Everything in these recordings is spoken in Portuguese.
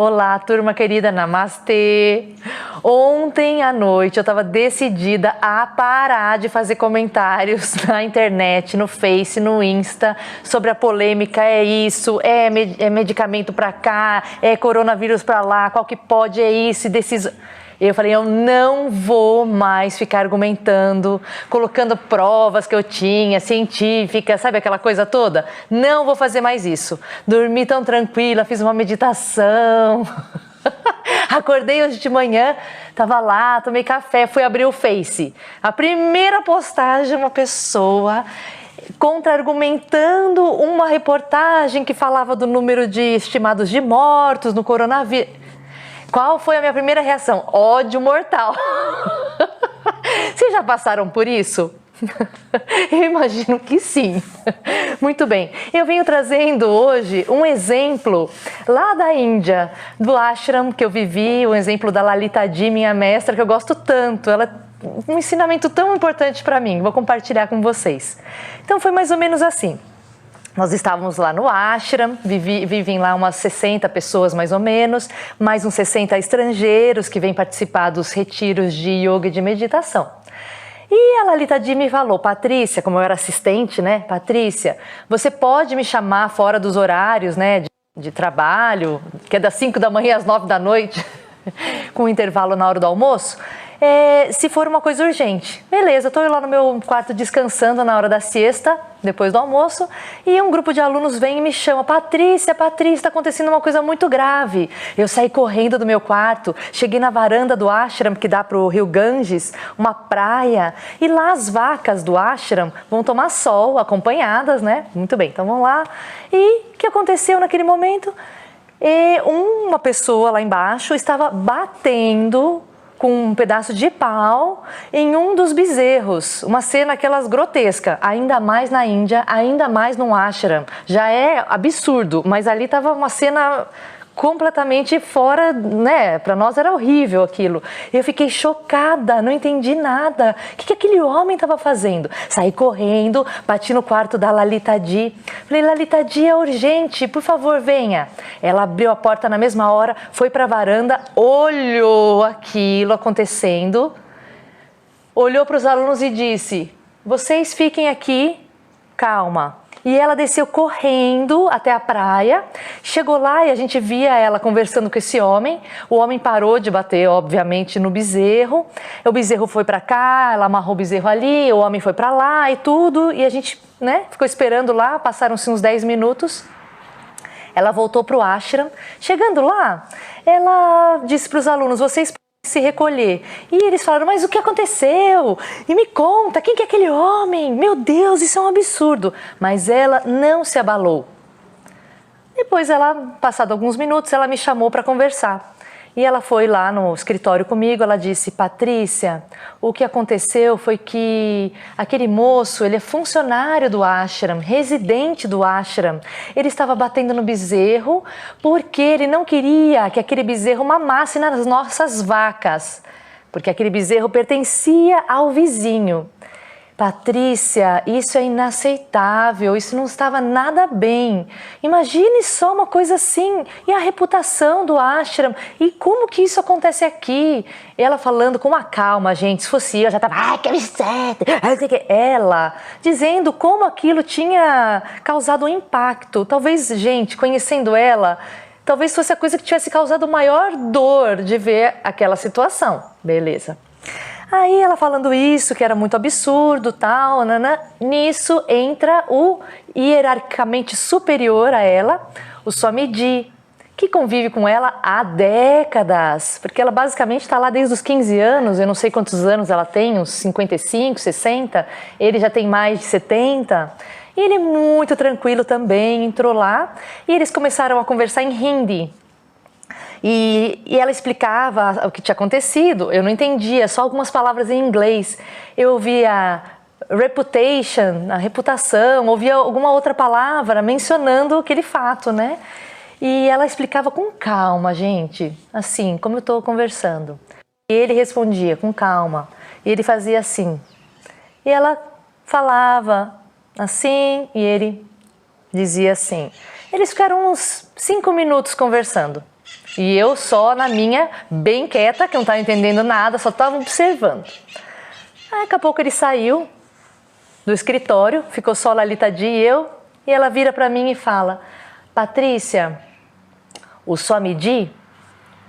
Olá, turma querida, namastê! Ontem à noite eu estava decidida a parar de fazer comentários na internet, no Face, no Insta, sobre a polêmica, é isso, é medicamento pra cá, é coronavírus pra lá, qual que pode, é isso, e decisão... Eu falei, eu não vou mais ficar argumentando, colocando provas que eu tinha, científicas, sabe aquela coisa toda? Não vou fazer mais isso. Dormi tão tranquila, fiz uma meditação. Acordei hoje de manhã, tava lá, tomei café, fui abrir o Face. A primeira postagem, uma pessoa contra-argumentando uma reportagem que falava do número de estimados de mortos no coronavírus. Qual foi a minha primeira reação? Ódio mortal. Vocês já passaram por isso? Eu imagino que sim. Muito bem. Eu venho trazendo hoje um exemplo lá da Índia, do ashram que eu vivi, um exemplo da Lalita Ji, minha mestra, que eu gosto tanto. Ela é um ensinamento tão importante para mim. Vou compartilhar com vocês. Então foi mais ou menos assim. Nós estávamos lá no ashram, vivem lá umas 60 pessoas mais ou menos, mais uns 60 estrangeiros que vêm participar dos retiros de yoga e de meditação. E a Lalita Ji me falou, Patrícia, como eu era assistente, né? Patrícia, você pode me chamar fora dos horários, né, de trabalho, que é das 5 da manhã às 9 da noite, com um intervalo na hora do almoço? Se for uma coisa urgente. Beleza, estou lá no meu quarto descansando na hora da siesta, depois do almoço, e um grupo de alunos vem e me chama, Patrícia, está acontecendo uma coisa muito grave. Eu saí correndo do meu quarto, cheguei na varanda do ashram, que dá para o rio Ganges, uma praia, e lá as vacas do ashram vão tomar sol, acompanhadas, né? Muito bem, então vamos lá. E o que aconteceu naquele momento? Uma pessoa lá embaixo estava batendo com um pedaço de pau em um dos bezerros, uma cena aquelas grotesca, ainda mais na Índia, ainda mais no ashram, já é absurdo, mas ali estava uma cena completamente fora, né, para nós era horrível aquilo, eu fiquei chocada, não entendi nada, o que aquele homem estava fazendo? Saí correndo, bati no quarto da Lalita Ji, falei, Lalita Ji, é urgente, por favor venha. Ela abriu a porta na mesma hora, foi para a varanda, olhou aquilo acontecendo, olhou para os alunos e disse, vocês fiquem aqui, calma. E ela desceu correndo até a praia, chegou lá e a gente via ela conversando com esse homem. O homem parou de bater, obviamente, no bezerro. O bezerro foi para cá, ela amarrou o bezerro ali, o homem foi para lá e tudo. E a gente, né, ficou esperando lá, passaram-se uns 10 minutos. Ela voltou para o ashram. Chegando lá, ela disse para os alunos, vocês se recolher. E eles falaram, mas o que aconteceu? E me conta, quem que é aquele homem? Meu Deus, isso é um absurdo. Mas ela não se abalou. Depois, passado alguns minutos, ela me chamou para conversar. E ela foi lá no escritório comigo, ela disse, Patrícia, o que aconteceu foi que aquele moço, ele é funcionário do ashram, residente do ashram. Ele estava batendo no bezerro porque ele não queria que aquele bezerro mamasse nas nossas vacas, porque aquele bezerro pertencia ao vizinho. Patrícia, isso é inaceitável, isso não estava nada bem. Imagine só uma coisa assim, e a reputação do ashram, e como que isso acontece aqui? Ela falando com uma calma, gente, se fosse eu já estava, ai que absurdo, ela dizendo como aquilo tinha causado um impacto. Talvez, gente, conhecendo ela, talvez fosse a coisa que tivesse causado maior dor de ver aquela situação. Beleza. Aí ela falando isso, que era muito absurdo, tal, nisso entra o hierarquicamente superior a ela, o Swamiji, que convive com ela há décadas, porque ela basicamente está lá desde os 15 anos, eu não sei quantos anos ela tem, uns 55, 60, ele já tem mais de 70, e ele muito tranquilo também, entrou lá, e eles começaram a conversar em Hindi. E ela explicava o que tinha acontecido, eu não entendia, só algumas palavras em inglês. Eu ouvia reputation, a reputação, ouvia alguma outra palavra mencionando aquele fato, né? E ela explicava com calma, gente, assim, como eu estou conversando. E ele respondia com calma, e ele fazia assim. E ela falava assim, e ele dizia assim. Eles ficaram uns 5 minutos conversando. E eu só na minha, bem quieta, que não estava entendendo nada, só estava observando. Aí, daqui a pouco ele saiu do escritório, ficou só Lalita Di e eu, e ela vira para mim e fala: Patrícia, o Swamiji,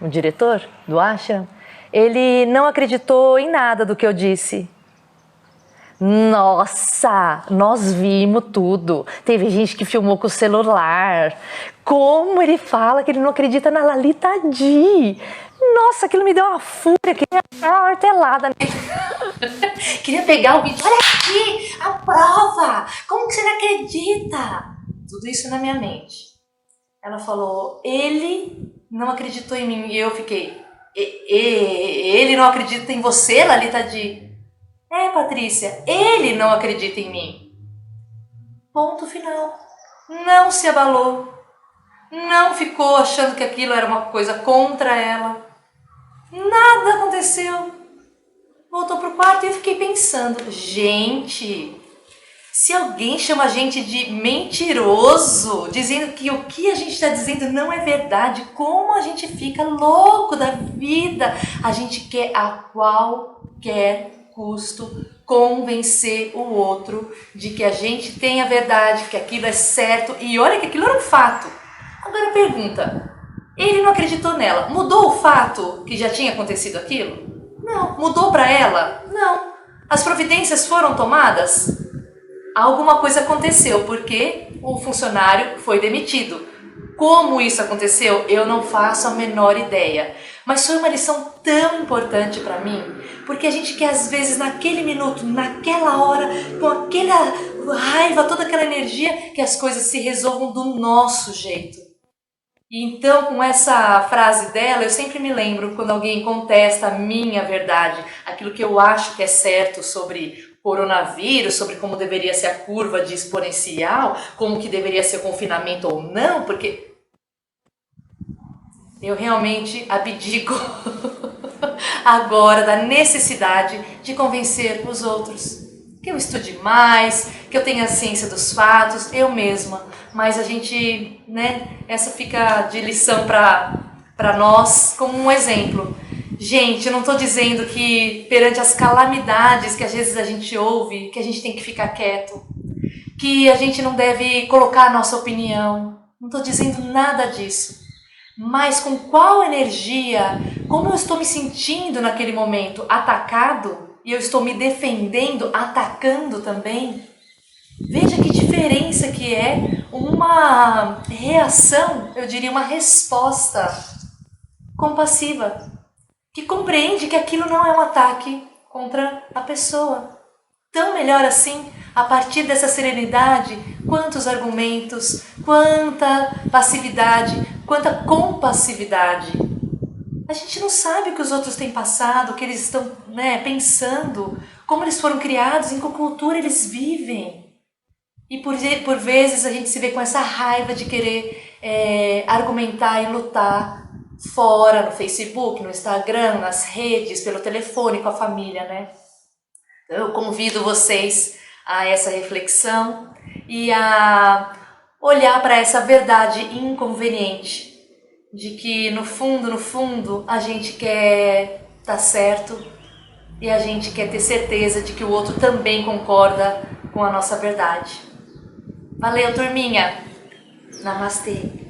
o diretor do ashram, ele não acreditou em nada do que eu disse. Nossa, nós vimos tudo. Teve gente que filmou com o celular. Como ele fala que ele não acredita na Lalita Di? Nossa, aquilo me deu uma fúria, queria dar uma martelada. Queria pegar o vídeo. Olha aqui, a prova. Como que você não acredita? Tudo isso na minha mente. Ela falou, ele não acreditou em mim. E eu fiquei, ele não acredita em você, Lalita Di? É, Patrícia, ele não acredita em mim. Ponto final. Não se abalou. Não ficou achando que aquilo era uma coisa contra ela. Nada aconteceu. Voltou pro quarto e eu fiquei pensando, gente, se alguém chama a gente de mentiroso, dizendo que o que a gente está dizendo não é verdade, como a gente fica louco da vida. A gente quer a qualquer custo convencer o outro de que a gente tem a verdade, que aquilo é certo, e olha que aquilo era um fato. Agora pergunta, ele não acreditou nela, mudou o fato que já tinha acontecido aquilo? Não. Mudou para ela? Não. As providências foram tomadas? Alguma coisa aconteceu, porque o funcionário foi demitido. Como isso aconteceu, eu não faço a menor ideia. Mas foi uma lição tão importante para mim, porque a gente quer, às vezes, naquele minuto, naquela hora, com aquela raiva, toda aquela energia, que as coisas se resolvam do nosso jeito. E então, com essa frase dela, eu sempre me lembro quando alguém contesta a minha verdade, aquilo que eu acho que é certo sobre coronavírus, sobre como deveria ser a curva de exponencial, como que deveria ser o confinamento ou não, porque eu realmente abdico agora da necessidade de convencer os outros. Que eu estude mais, que eu tenha a ciência dos fatos, eu mesma. Mas a gente, essa fica de lição para nós como um exemplo. Gente, eu não estou dizendo que perante as calamidades que às vezes a gente ouve, que a gente tem que ficar quieto, que a gente não deve colocar a nossa opinião. Não estou dizendo nada disso. Mas com qual energia, como eu estou me sentindo naquele momento atacado e eu estou me defendendo, atacando também? Veja que diferença que é uma reação, eu diria uma resposta compassiva, que compreende que aquilo não é um ataque contra a pessoa. Tão melhor assim, a partir dessa serenidade, quantos argumentos, quanta passividade, quanta compassividade. A gente não sabe o que os outros têm passado, o que eles estão pensando, como eles foram criados, em que cultura eles vivem. E por vezes a gente se vê com essa raiva de querer argumentar e lutar fora, no Facebook, no Instagram, nas redes, pelo telefone, com a família, né? Eu convido vocês a essa reflexão e a olhar para essa verdade inconveniente de que no fundo, a gente quer estar certo e a gente quer ter certeza de que o outro também concorda com a nossa verdade. Valeu, turminha! Namastê!